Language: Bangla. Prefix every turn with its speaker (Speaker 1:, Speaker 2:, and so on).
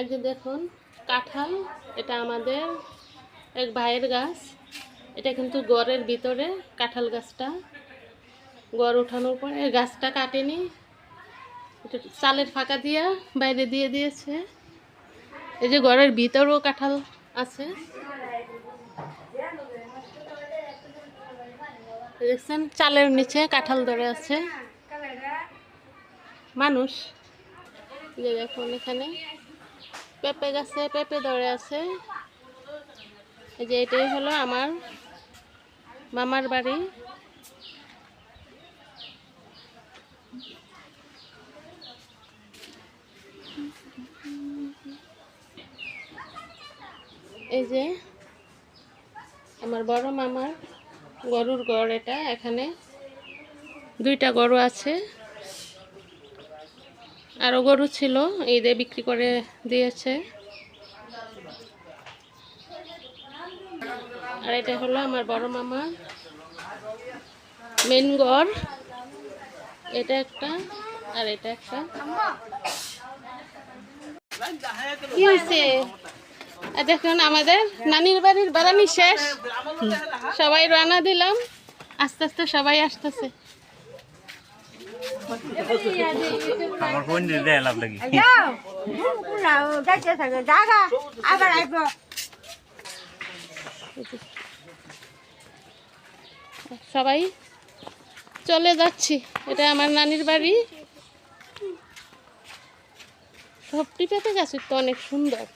Speaker 1: এই যে দেখুন কাঁঠাল, এটা আমাদের এক ভাইয়ের গাছ। এটা কিন্তু গড়ের ভিতরে কাঁঠাল গাছটা, গড় ওঠানোর পরে গাছটা কাটেনি, এটা চালের ফাঁকা দিয়া বাইরে দিয়ে দিয়েছে। এই যে গড়ের ভিতরেও কাঁঠাল আছে, দেখছেন চালের নিচে কাঁঠাল ধরে আছে মানুষ। যে দেখুন এখানে পেঁপে গাছে পেঁপে ধরে আছে। এই যে এটাই হলো আমার মামার বাড়ি। এই যে আমার বড় মামার গরুর ঘর, এটা এখানে দুইটা গরু আছে, আরো গরু ছিল ঈদে বিক্রি করে দিয়েছে। আর এটা হলো আমার বড় মামা মেন ঘর, এটা একটা আর এটা একটা। কি হয়েছে? দেখুন আমাদের নানির বাড়ির বাড়ানি শেষ, সবাই রান্না দিলাম, আস্তে আস্তে সবাই আসতেছে।
Speaker 2: আমার ফোন দিতে লাভ লাগি
Speaker 1: সবাই চলে যাচ্ছি। এটা আমার নানির বাড়ি। সবটি পেঁপে গাছ তো অনেক সুন্দর।